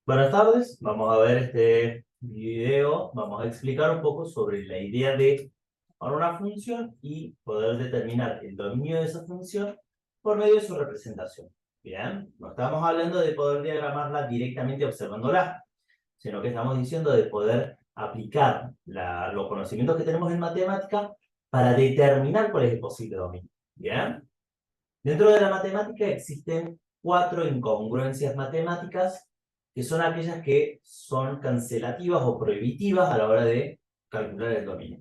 Buenas tardes, vamos a ver este video, vamos a explicar un poco sobre la idea de tomar una función y poder determinar el dominio de esa función por medio de su representación. Bien, no estamos hablando de poder diagramarla directamente observándola, sino que estamos diciendo de poder aplicar los conocimientos que tenemos en matemática para determinar cuál es el posible dominio. Bien, dentro de la matemática existen cuatro incongruencias matemáticas que son aquellas que son cancelativas o prohibitivas a la hora de calcular el dominio.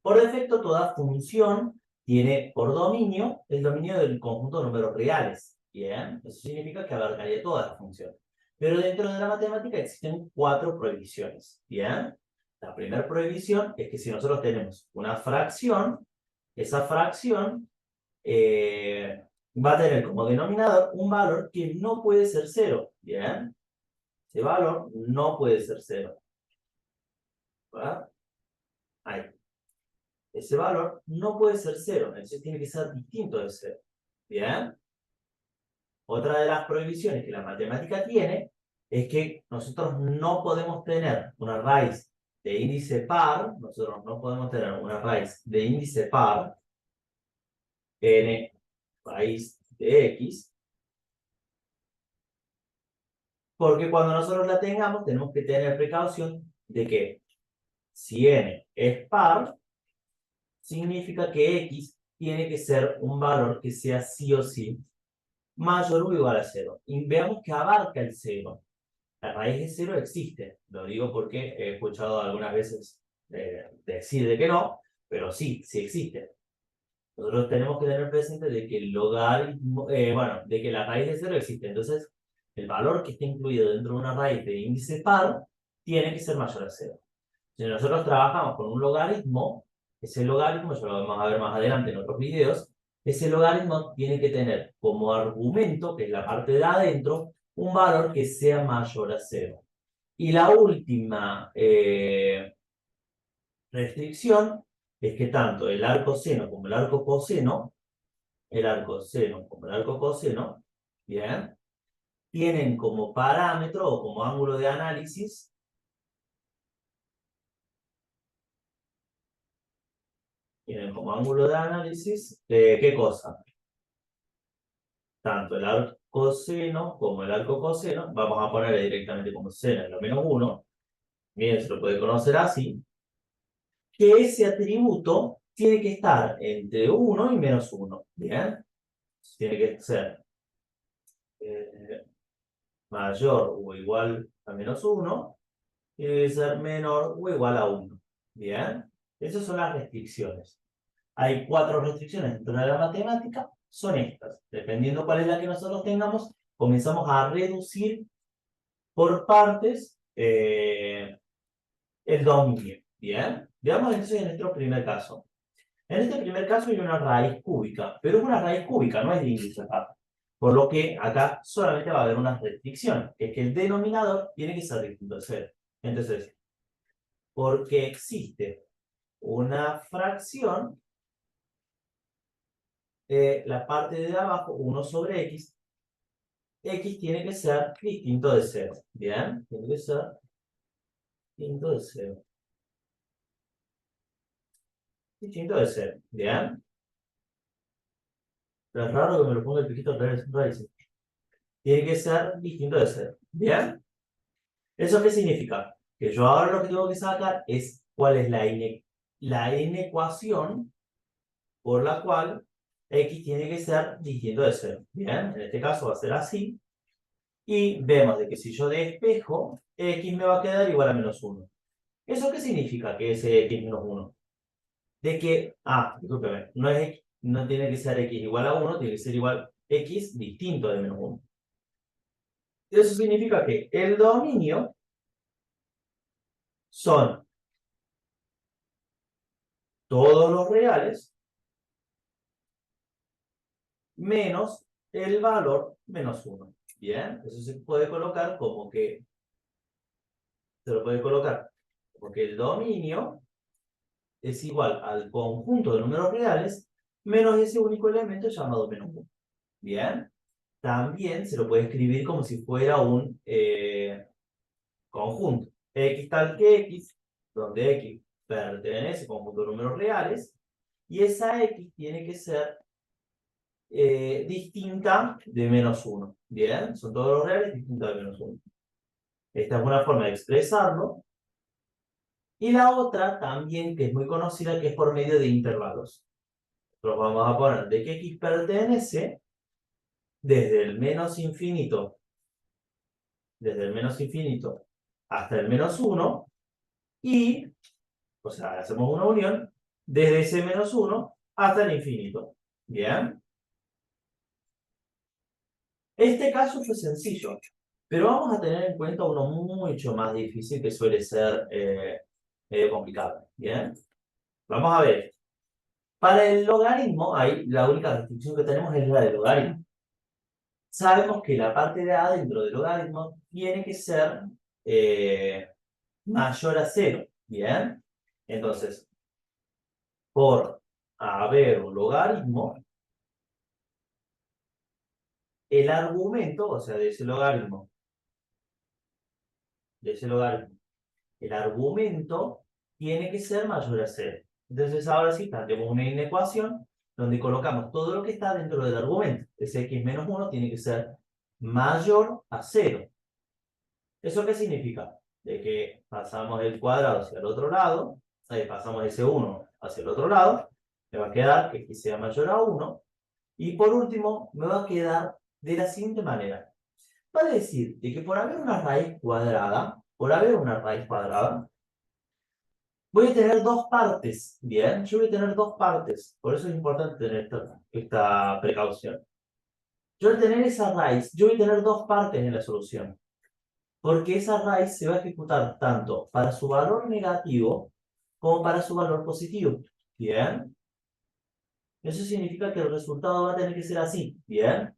Por defecto, toda función tiene por dominio el dominio del conjunto de números reales. Bien, eso significa que abarcaría toda la función. Pero dentro de la matemática existen cuatro prohibiciones. Bien, la primera prohibición es que si nosotros tenemos una fracción, esa fracción va a tener como denominador un valor que no puede ser cero. Bien, ese valor no puede ser cero. ¿Va? Ahí. Ese valor no puede ser cero, entonces tiene que ser distinto de cero. Bien. Otra de las prohibiciones que la matemática tiene es que nosotros no podemos tener una raíz de índice par, nosotros no podemos tener una raíz de índice par, n raíz de x, porque cuando nosotros la tengamos tenemos que tener precaución de que si n es par, significa que x tiene que ser un valor que sea sí o sí mayor o igual a cero. Y veamos que abarca el cero. La raíz de cero existe. Lo digo porque he escuchado algunas veces decir de que no, pero sí, sí existe. Nosotros tenemos que tener presente de que el logaritmo, bueno, de que la raíz de cero existe. Entonces, el valor que está incluido dentro de una raíz de índice par tiene que ser mayor a cero. Si nosotros trabajamos con un logaritmo, ese logaritmo, ya lo vamos a ver más adelante en otros videos, ese logaritmo tiene que tener como argumento, que es la parte de adentro, un valor que sea mayor a cero. Y la última restricción es que tanto el arco seno como el arco coseno, bien, tienen como parámetro o como ángulo de análisis, ¿qué cosa? Tanto el arco seno como el arco coseno, vamos a ponerle directamente como seno en lo menos 1, bien, se lo puede conocer así, que ese atributo tiene que estar entre 1 y menos 1, bien, tiene que ser eh, mayor o igual a menos 1, y debe ser menor o igual a 1, bien, esas son las restricciones. Hay cuatro restricciones dentro de la matemática, son estas. Dependiendo cuál es la que nosotros tengamos, comenzamos a reducir por partes el dominio. Bien, veamos entonces en nuestro primer caso. En este primer caso hay una raíz cúbica, pero es una raíz cúbica, no es de índice par. Por lo que acá solamente va a haber una restricción, que es que el denominador tiene que ser distinto de cero. Entonces, porque existe una fracción, la parte de abajo, 1 sobre x tiene que ser distinto de cero. Bien, tiene que ser distinto de cero. Distinto de cero. Bien. Pero es raro que me lo ponga el piquito al revés. Raíces. Tiene que ser distinto de cero. Bien. ¿Eso qué significa? Que yo ahora lo que tengo que sacar es cuál es la inecuación por la cual x tiene que ser distinto de cero. Bien, en este caso va a ser así. Y vemos de que si yo despejo, x me va a quedar igual a menos 1. ¿Eso qué significa que ese x menos 1? De que, discúlpeme, no tiene que ser x igual a 1, tiene que ser igual x distinto de menos 1. Eso significa que el dominio son todos los reales menos el valor menos 1. Bien, eso se puede colocar como que, se lo puede colocar como que el dominio es igual al conjunto de números reales menos ese único elemento llamado menos 1. Bien, también se lo puede escribir como si fuera un conjunto x tal que x, donde x pertenece a conjunto de números reales, y esa x tiene que ser distinta de -1. Bien, son todos los reales distintos de -1. Esta es una forma de expresarlo. Y la otra también, que es muy conocida, que es por medio de intervalos. Nosotros vamos a poner de que x pertenece desde el menos infinito hasta el -1 y, o sea, hacemos una unión desde ese -1 hasta el infinito. ¿Bien? Este caso fue sencillo, pero vamos a tener en cuenta uno mucho más difícil que suele ser medio complicado. ¿Bien? Vamos a ver. Para el logaritmo, ahí la única restricción que tenemos es la del logaritmo. Sabemos que la parte de A dentro del logaritmo tiene que ser mayor a 0. ¿Bien? Entonces, por haber un logaritmo, el argumento, o sea, de ese logaritmo, el argumento tiene que ser mayor a 0. Entonces, ahora sí, planteamos una inecuación donde colocamos todo lo que está dentro del argumento. Ese x menos 1 tiene que ser mayor a 0. ¿Eso qué significa? De que pasamos el cuadrado hacia el otro lado, pasamos ese 1 hacia el otro lado, me va a quedar que x sea mayor a 1, y por último, me va a quedar de la siguiente manera. Va a decir de que por haber una raíz cuadrada, voy a tener dos partes, ¿bien? Yo voy a tener dos partes, por eso es importante tener esta precaución. Yo al tener esa raíz, yo voy a tener dos partes en la solución, porque esa raíz se va a ejecutar tanto para su valor negativo como para su valor positivo, ¿bien? Eso significa que el resultado va a tener que ser así, ¿bien?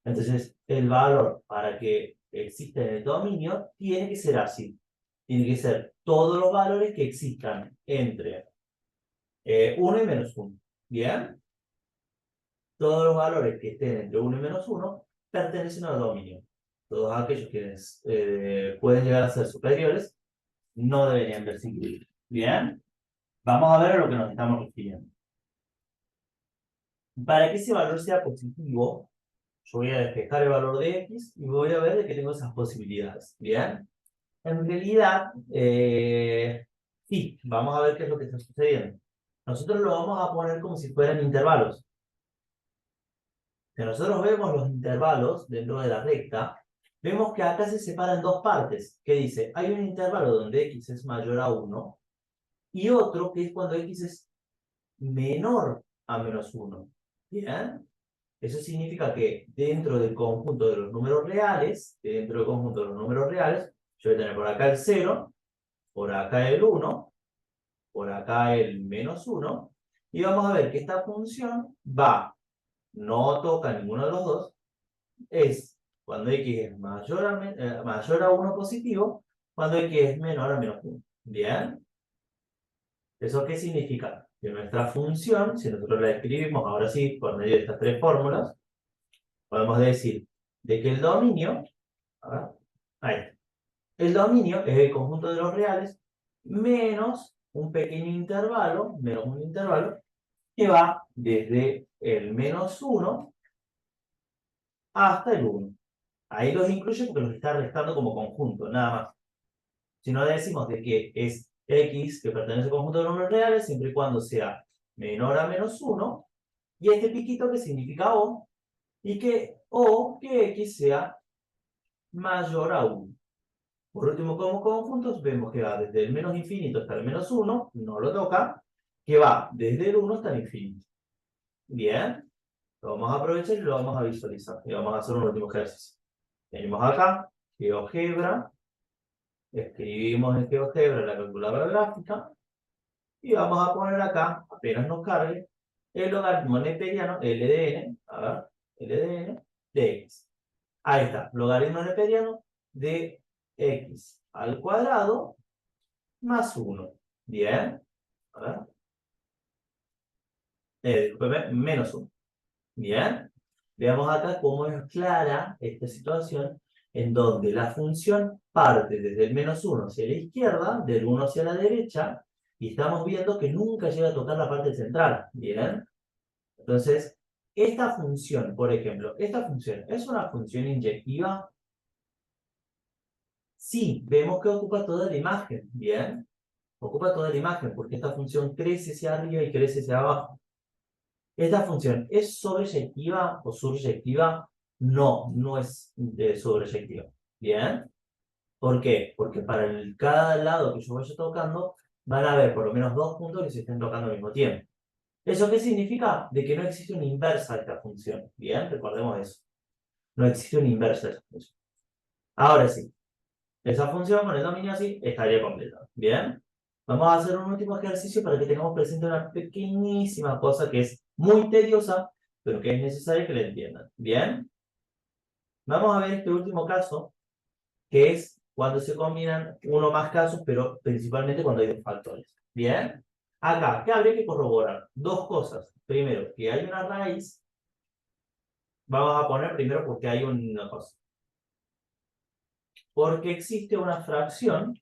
Entonces, el valor para que exista en el dominio tiene que ser así. Tiene que ser todos los valores que existan entre 1 y -1. ¿Bien? Todos los valores que estén entre 1 y -1 pertenecen al dominio. Todos aquellos que pueden llegar a ser superiores no deberían verse incluidos. ¿Bien? Vamos a ver a lo que nos estamos refiriendo. Para que ese valor sea positivo, yo voy a despejar el valor de x y voy a ver de que tengo esas posibilidades. ¿Bien? En realidad, sí, vamos a ver qué es lo que está sucediendo. Nosotros lo vamos a poner como si fueran intervalos. Si nosotros vemos los intervalos dentro de la recta, vemos que acá se separan dos partes. Que dice, hay un intervalo donde x es mayor a 1 y otro que es cuando x es menor a -1. ¿Bien? Eso significa que dentro del conjunto de los números reales, yo voy a tener por acá el 0, por acá el 1, por acá el -1, y vamos a ver que esta función no toca ninguno de los dos, es cuando x es mayor a 1 positivo, cuando x es menor a -1. ¿Bien? ¿Eso qué significa? Que nuestra función, si nosotros la escribimos ahora sí por medio de estas tres fórmulas, podemos decir de que el dominio, a ver, ahí está. El dominio es el conjunto de los reales menos un pequeño intervalo, que va desde el -1 hasta el 1. Ahí los incluye porque los está restando como conjunto, nada más. Si no decimos de que es x que pertenece al conjunto de números reales, siempre y cuando sea menor a -1, y este piquito que significa o, y que x sea mayor a 1. Por último, como conjuntos, vemos que va desde el menos infinito hasta el -1, no lo toca, que va desde el 1 hasta el infinito. Bien, lo vamos a aprovechar y lo vamos a visualizar. Y vamos a hacer un último ejercicio. Venimos acá, GeoGebra, escribimos en GeoGebra la calculadora gráfica, y vamos a poner acá, apenas nos cargue, el logaritmo neperiano, LDN, a ver, LDN, de x. Ahí está, logaritmo neperiano de x al cuadrado más 1. Bien, a ver, discúlpeme, menos 1. Bien, veamos acá cómo es clara esta situación en donde la función parte desde el -1 hacia la izquierda, del 1 hacia la derecha, y estamos viendo que nunca llega a tocar la parte central, ¿bien? Entonces, esta función, por ejemplo, esta función, ¿es una función inyectiva? Sí, vemos que ocupa toda la imagen, ¿bien? Ocupa toda la imagen, porque esta función crece hacia arriba y crece hacia abajo. ¿Esta función es sobreyectiva o suryectiva? No, no es sobreyectiva. ¿Bien? ¿Por qué? Porque para cada lado que yo vaya tocando, van a haber por lo menos dos puntos que se estén tocando al mismo tiempo. ¿Eso qué significa? De que no existe una inversa de esta función. ¿Bien? Recordemos eso. No existe una inversa de esta función. Ahora sí, esa función con el dominio así estaría completa. ¿Bien? Vamos a hacer un último ejercicio para que tengamos presente una pequeñísima cosa que es muy tediosa, pero que es necesaria que la entiendan. ¿Bien? Vamos a ver este último caso, que es cuando se combinan uno o más casos, pero principalmente cuando hay dos factores. ¿Bien? Acá, ¿qué habría que corroborar? Dos cosas. Primero, que hay una raíz. Vamos a poner primero porque hay una cosa. Porque existe una fracción,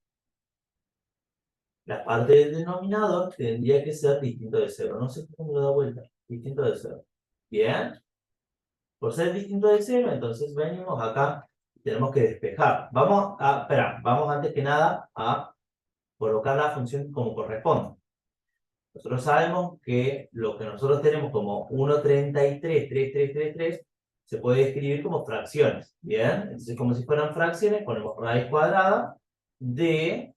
la parte del denominador tendría que ser distinto de cero. No sé cómo me lo da vuelta. Distinto de cero. ¿Bien? Por ser distinto de cero, entonces venimos acá y tenemos que despejar. Vamos antes que nada a colocar la función como corresponde. Nosotros sabemos que lo que nosotros tenemos como 1,33,3333 se puede escribir como fracciones, ¿bien? Entonces, como si fueran fracciones, ponemos raíz cuadrada de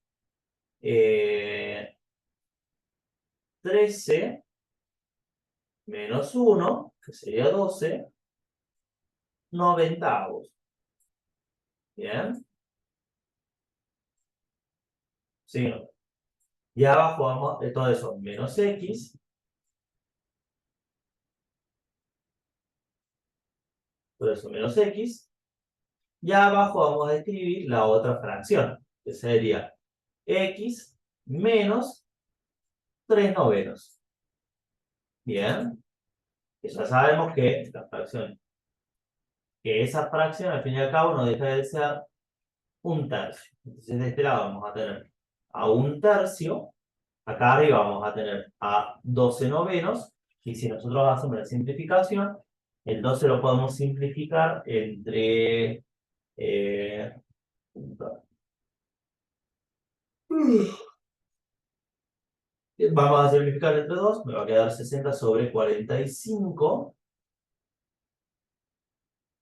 13 menos 1, que sería 12, noventavos, ¿bien? Sí, ¿no? Y abajo vamos, de todo eso, menos x, todo eso menos x, y abajo vamos a escribir la otra fracción, que sería x menos 3 novenos. Bien, ya sabemos que la fracción, que esa fracción al fin y al cabo no deja de ser un tercio. Entonces de este lado vamos a tener a un tercio, acá arriba vamos a tener a 12 novenos, y si nosotros hacemos la simplificación, el 12 lo podemos simplificar entre... eh, vamos a simplificar entre 2, me va a quedar 60 sobre 45.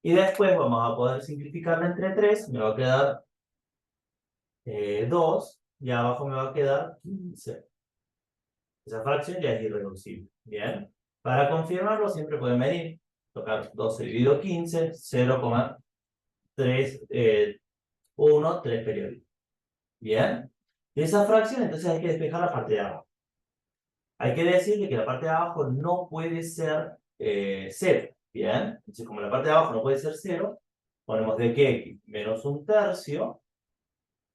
Y después vamos a poder simplificarla entre 3, me va a quedar 2, y abajo me va a quedar 15. Esa fracción ya es irreducible. Bien. Para confirmarlo siempre pueden venir, tocar 12 dividido 15, 0,313 periódicos. Bien. De esa fracción entonces hay que despejar la parte de abajo. Hay que decirle que la parte de abajo no puede ser 0. Bien. Entonces como la parte de abajo no puede ser 0, ponemos de que x menos un tercio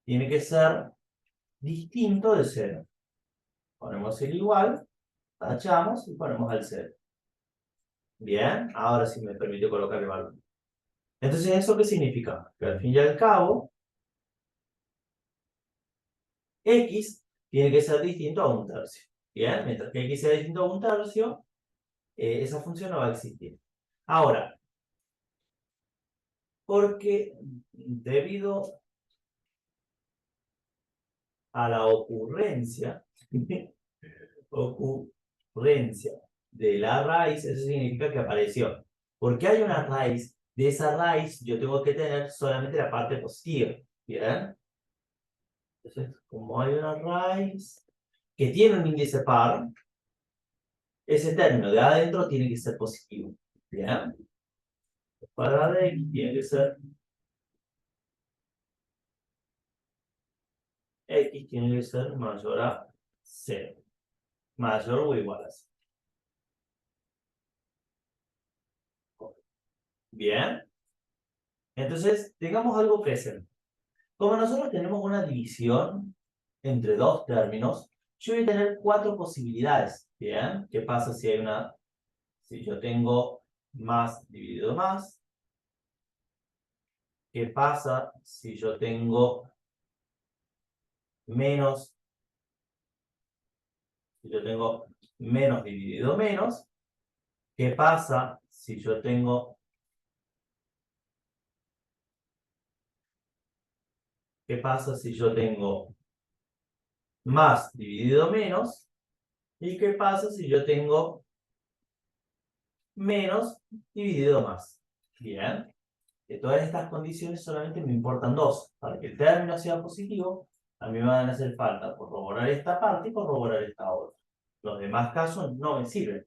tiene que ser distinto de 0. Ponemos el igual, tachamos y ponemos al 0. Bien, ahora sí me permite colocar el valor. Entonces, ¿eso qué significa? Que al fin y al cabo, x tiene que ser distinto a un tercio. Bien, mientras que x sea distinto a un tercio, esa función no va a existir. Ahora, porque debido a la ocurrencia de la raíz, eso significa que apareció. Porque hay una raíz, de esa raíz yo tengo que tener solamente la parte positiva. ¿Bien? Entonces, como hay una raíz que tiene un índice par, ese término de adentro tiene que ser positivo. ¿Bien? Para de x tiene que ser x tiene que ser mayor a 0. Mayor o igual a 0. Bien. Entonces, tengamos algo presente. Como nosotros tenemos una división entre dos términos, yo voy a tener 4 posibilidades. ¿Bien? ¿Qué pasa si hay una... Si yo tengo más dividido más, ¿Qué pasa si yo tengo menos, si yo tengo menos dividido menos? ¿Qué pasa si yo tengo, qué pasa si yo tengo más dividido menos? ¿Y qué pasa si yo tengo menos dividido más? Bien. De todas estas condiciones solamente me importan dos. Para que el término sea positivo, a mí me van a hacer falta corroborar esta parte y corroborar esta otra. Los demás casos no me sirven,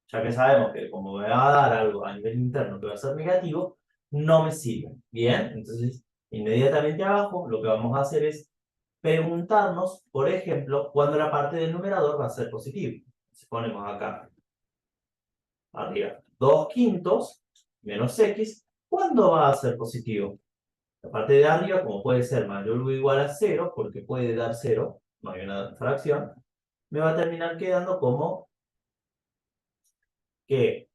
ya que sabemos que como me va a dar algo a nivel interno que va a ser negativo, no me sirve. Bien, entonces inmediatamente abajo lo que vamos a hacer es preguntarnos, por ejemplo, cuándo la parte del numerador va a ser positiva. Si ponemos acá arriba 2 quintos menos x, ¿cuándo va a ser positivo? La parte de arriba, como puede ser mayor o igual a 0, porque puede dar 0, no hay una fracción, me va a terminar quedando como que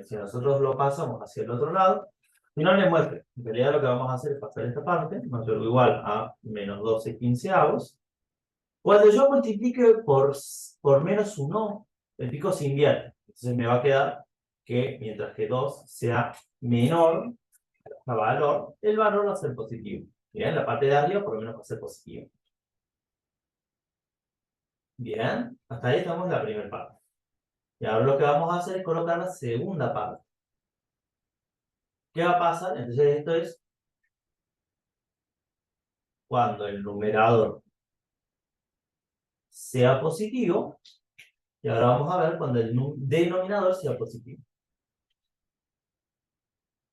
si nosotros lo pasamos hacia el otro lado, y no le muestre, en realidad lo que vamos a hacer es pasar esta parte, mayor o igual a menos 12 quinceavos. Cuando yo multiplique por menos 1, el pico se invierte. Entonces me va a quedar que mientras que 2 sea menor a valor, el valor va a ser positivo. Bien, la parte de arriba por lo menos va a ser positiva. Bien, hasta ahí estamos en la primera parte. Y ahora lo que vamos a hacer es colocar la segunda parte. ¿Qué va a pasar? Entonces esto es cuando el numerador sea positivo. Y ahora vamos a ver cuando el denominador sea positivo.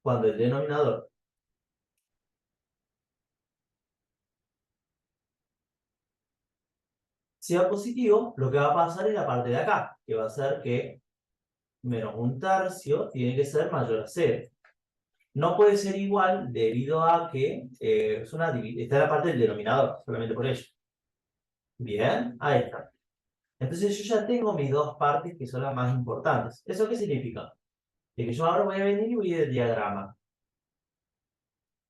Cuando el denominador sea positivo, lo que va a pasar es la parte de acá, que va a ser que menos un tercio tiene que ser mayor a 0. No puede ser igual debido a que está en la parte del denominador, solamente por ello. Bien, ahí está. Entonces yo ya tengo mis dos partes que son las más importantes. ¿Eso qué significa? De que yo ahora voy a venir y voy a ir al diagrama.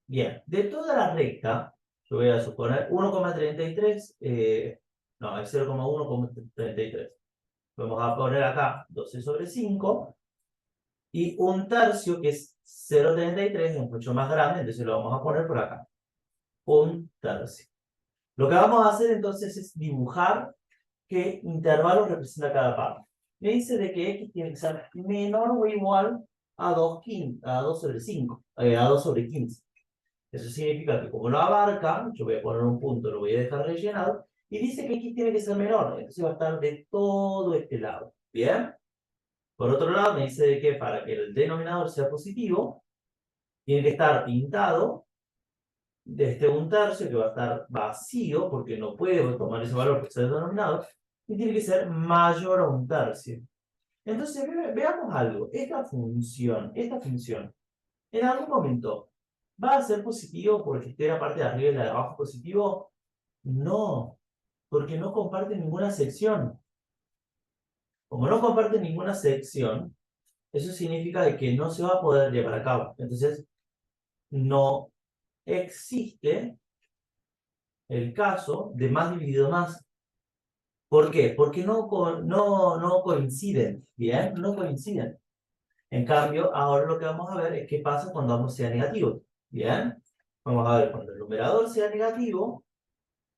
Bien, de toda la recta, yo voy a suponer 1,33, no, es 0,1,33. Vamos a poner acá 12 sobre 5 y un tercio que es 0,33, es mucho más grande, entonces lo vamos a poner por acá. Un tercio. Lo que vamos a hacer entonces es dibujar qué intervalo representa cada parte. Me dice de que x tiene que ser menor o igual a 2 sobre 5, a 2 sobre 15. Eso significa que como lo abarca, yo voy a poner un punto, lo voy a dejar rellenado, y dice que x tiene que ser menor, entonces va a estar de todo este lado. ¿Bien? Por otro lado, me dice de que para que el denominador sea positivo, tiene que estar pintado desde un tercio, que va a estar vacío, porque no puede tomar ese valor por ser denominador, y tiene que ser mayor a un tercio. Entonces, veamos algo. Esta función, en algún momento, ¿va a ser positivo porque esté la parte de arriba y la de abajo positivo? No, porque no comparte ninguna sección. Como no comparte ninguna sección, eso significa de que no se va a poder llevar a cabo. Entonces, no existe el caso de más dividido más. ¿Por qué? Porque no coinciden, ¿bien? No coinciden. En cambio, ahora lo que vamos a ver es qué pasa cuando ambos sean negativos, ¿bien? Vamos a ver, cuando el numerador sea negativo,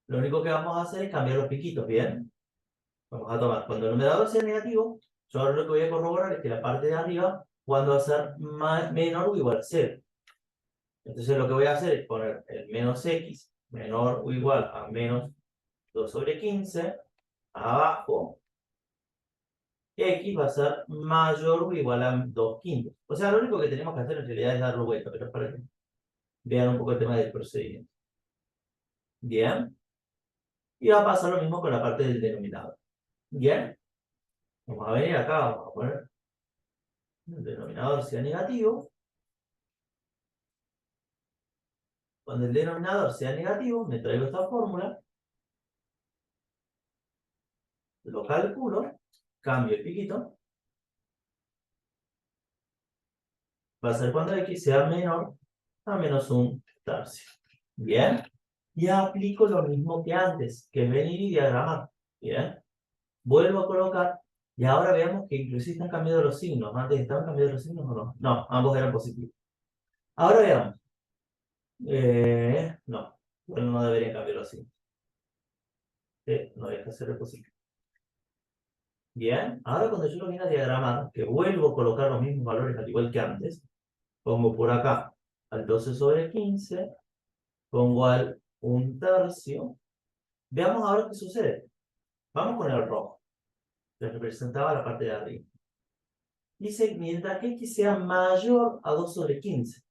lo único que vamos a hacer es cambiar los piquitos, ¿bien? Vamos a tomar, cuando el numerador sea negativo, yo ahora lo que voy a corroborar es que la parte de arriba, cuando va a ser menor o igual a 0. Entonces lo que voy a hacer es poner el menos x menor o igual a menos 2 sobre 15, abajo, x va a ser mayor o igual a 2 quintos. O sea, lo único que tenemos que hacer en realidad es darlo vuelta, pero es para que vean un poco el tema del procedimiento. Bien. Y va a pasar lo mismo con la parte del denominador. Bien. Vamos a venir acá, vamos a poner el denominador sea negativo. Cuando el denominador sea negativo, me traigo esta fórmula, lo calculo, cambio el piquito, va a ser cuando x sea menor a menos un tercio. Bien. Y aplico lo mismo que antes, que es venir y diagramar. Bien. Vuelvo a colocar. Y ahora veamos que inclusive están cambiando los signos. ¿Antes estaban cambiando los signos o no? No, ambos eran positivos. Ahora veamos. No. Bueno, no deberían cambiar los signos. No deja de ser positivo. Bien. Ahora cuando yo lo viene a diagramar, que vuelvo a colocar los mismos valores al igual que antes, pongo por acá al 12 sobre 15, pongo al 1/3. Veamos ahora qué sucede. Vamos con el rojo, que representaba la parte de arriba. Dice, mientras que x sea mayor a 2 sobre 15.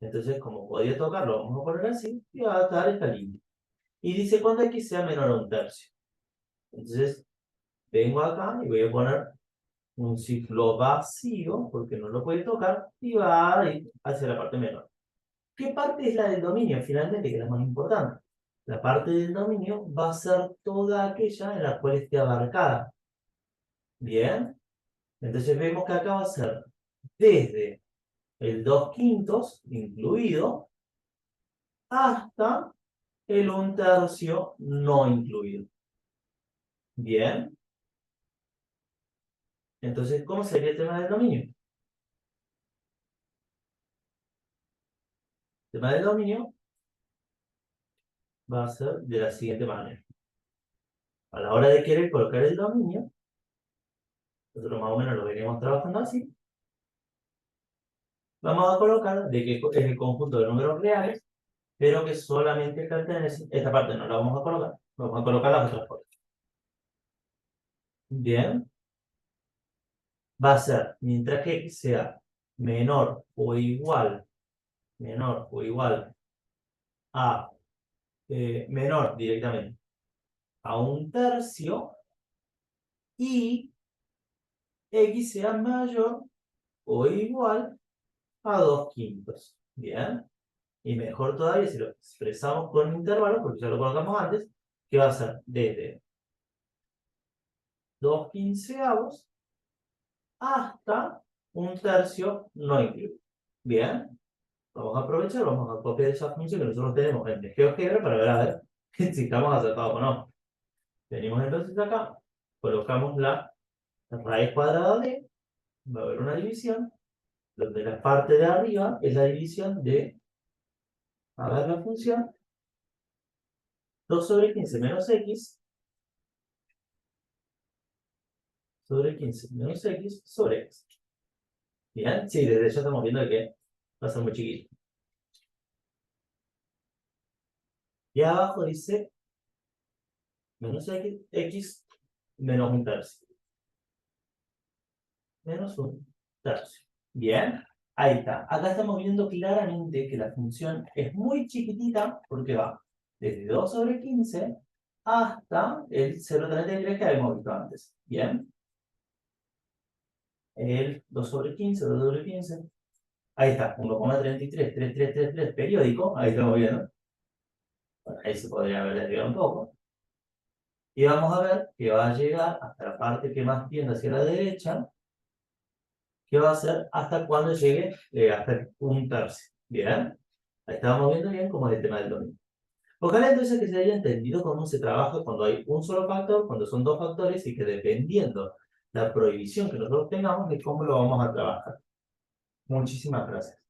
Entonces, como podía tocarlo, vamos a poner así, y va a dar esta línea. Y dice, cuando x sea menor a 1/3. Entonces, vengo acá y voy a poner un ciclo vacío, porque no lo puede tocar, y va a ir hacia la parte menor. ¿Qué parte es la del dominio, finalmente, que es la más importante? La parte del dominio va a ser toda aquella en la cual esté abarcada. Bien. Entonces vemos que acá va a ser desde el 2/5 incluido hasta el 1/3 no incluido. Bien. Entonces, ¿cómo sería el tema del dominio? El tema del dominio va a ser de la siguiente manera. A la hora de querer colocar el dominio, nosotros más o menos lo venimos trabajando así. Vamos a colocar de que es el conjunto de números reales, pero que solamente pertenece, esta parte no la vamos a colocar, vamos a colocar las otras cosas. Bien, va a ser, mientras que x sea menor o igual a, menor directamente a 1/3, y x sea mayor o igual a 2/5. Bien, y mejor todavía si lo expresamos con intervalos, porque ya lo colocamos antes, que va a ser desde 2/15 hasta 1/3 no incluido. Bien, vamos a aprovechar, vamos a copiar esa función que nosotros tenemos en GeoGebra para ver a ver si estamos acertados o no. Venimos entonces acá, colocamos la raíz cuadrada de, va a haber una división, donde la parte de arriba es la división de, a ver la función, 2 sobre 15 menos x sobre 15 menos x sobre x. Bien, sí, desde ya estamos viendo que va a ser muy chiquito. Y abajo dice menos x menos 1/3. Menos 1/3. Bien, ahí está. Acá estamos viendo claramente que la función es muy chiquitita porque va desde 2 sobre 15 hasta el 0,33 que habíamos visto antes. Bien. El 2 sobre 15, 2 sobre 15. Ahí está, 1,333333 periódico. Ahí estamos viendo. Bueno, ahí se podría haber desviado un poco. Y vamos a ver que va a llegar hasta la parte que más tiende hacia la derecha, que va a ser hasta cuando llegue hasta el 1/3. Bien, ahí estábamos viendo bien cómo es el tema del dominio. Ojalá entonces que se haya entendido cómo se trabaja cuando hay un solo factor, cuando son dos factores, y que dependiendo la prohibición que nosotros tengamos de cómo lo vamos a trabajar. Muchísimas gracias.